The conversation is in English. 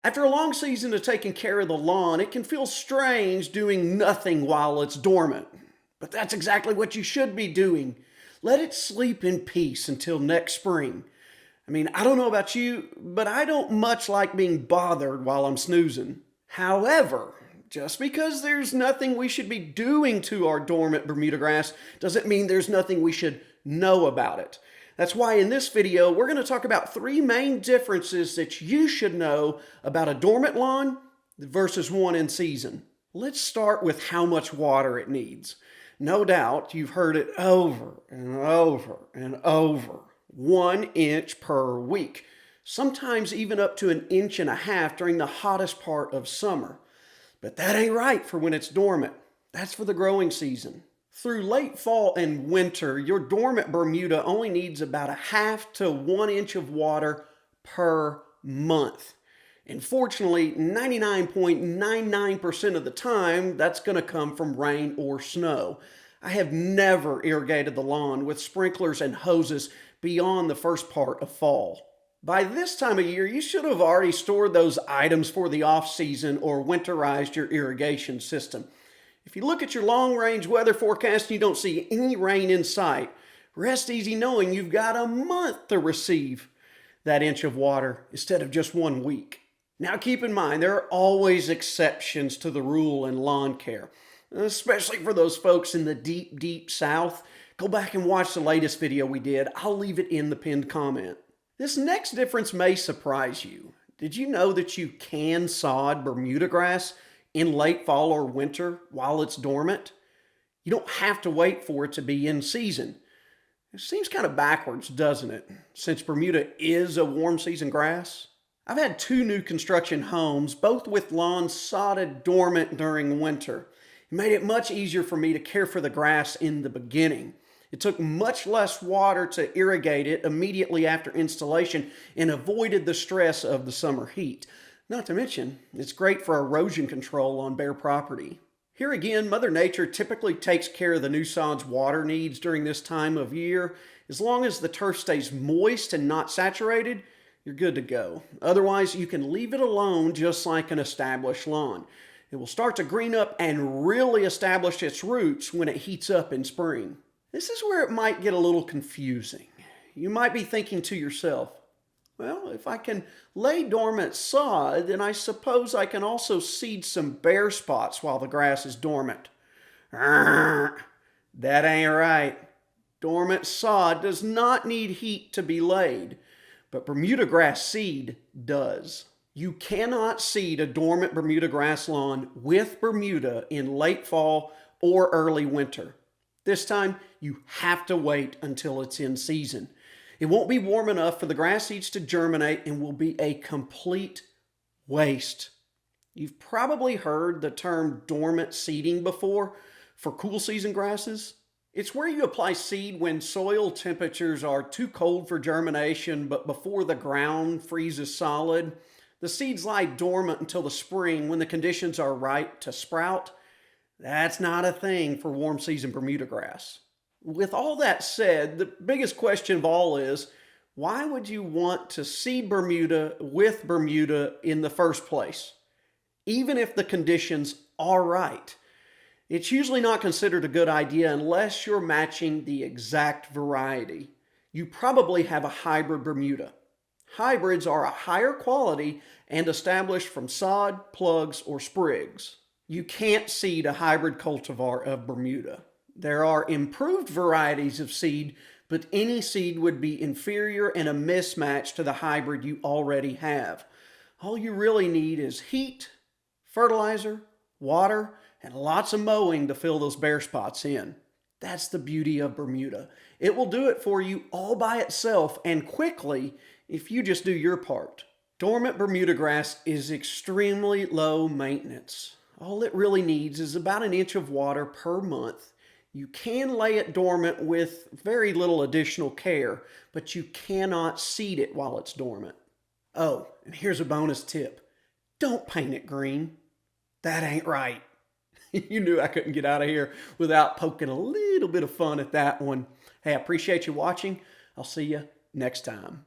After a long season of taking care of the lawn, it can feel strange doing nothing while it's dormant. But that's exactly what you should be doing. Let it sleep in peace until next spring. I don't know about you, but I don't much like being bothered while I'm snoozing. However, just because there's nothing we should be doing to our dormant Bermuda grass doesn't mean there's nothing we should know about it. That's why in this video, we're going to talk about three main differences that you should know about a dormant lawn versus one in season. Let's start with how much water it needs. No doubt you've heard it over and over and over. 1 inch per week, sometimes even up to 1.5 inches during the hottest part of summer. But that ain't right for when it's dormant. That's for the growing season. Through late fall and winter, your dormant Bermuda only needs about 1/2 to 1 inch of water per month. And fortunately, 99.99% of the time, that's going to come from rain or snow. I have never irrigated the lawn with sprinklers and hoses beyond the first part of fall. By this time of year, you should have already stored those items for the off season or winterized your irrigation system. If you look at your long-range weather forecast and you don't see any rain in sight, rest easy knowing you've got a month to receive that inch of water instead of just 1 week. Now keep in mind, there are always exceptions to the rule in lawn care, especially for those folks in the deep, deep South. Go back and watch the latest video we did. I'll leave it in the pinned comment. This next difference may surprise you. Did you know that you can sod Bermuda grass in late fall or winter while it's dormant? You don't have to wait for it to be in season. It seems kind of backwards, doesn't it? Since Bermuda is a warm season grass. I've had 2 new construction homes, both with lawns sodded dormant during winter. It made it much easier for me to care for the grass in the beginning. It took much less water to irrigate it immediately after installation and avoided the stress of the summer heat. Not to mention, it's great for erosion control on bare property. Here again, Mother Nature typically takes care of the new sod's water needs during this time of year. As long as the turf stays moist and not saturated, you're good to go. Otherwise, you can leave it alone just like an established lawn. It will start to green up and really establish its roots when it heats up in spring. This is where it might get a little confusing. You might be thinking to yourself, well, if I can lay dormant sod, then I suppose I can also seed some bare spots while the grass is dormant. That ain't right. Dormant sod does not need heat to be laid, but Bermuda grass seed does. You cannot seed a dormant Bermuda grass lawn with Bermuda in late fall or early winter. This time, you have to wait until it's in season. It won't be warm enough for the grass seeds to germinate and will be a complete waste. You've probably heard the term dormant seeding before for cool season grasses. It's where you apply seed when soil temperatures are too cold for germination, but before the ground freezes solid. The seeds lie dormant until the spring when the conditions are right to sprout. That's not a thing for warm season Bermuda grass. With all that said, the biggest question of all is, why would you want to seed Bermuda with Bermuda in the first place? Even if the conditions are right. It's usually not considered a good idea unless you're matching the exact variety. You probably have a hybrid Bermuda. Hybrids are a higher quality and established from sod, plugs, or sprigs. You can't seed a hybrid cultivar of Bermuda. There are improved varieties of seed, but any seed would be inferior and a mismatch to the hybrid you already have. All you really need is heat, fertilizer, water, and lots of mowing to fill those bare spots in. That's the beauty of Bermuda. It will do it for you all by itself and quickly if you just do your part. Dormant Bermuda grass is extremely low maintenance. All it really needs is about 1 inch of water per month. You can lay it dormant with very little additional care, but you cannot seed it while it's dormant. Oh, and here's a bonus tip. Don't paint it green. That ain't right. You knew I couldn't get out of here without poking a little bit of fun at that one. Hey, I appreciate you watching. I'll see you next time.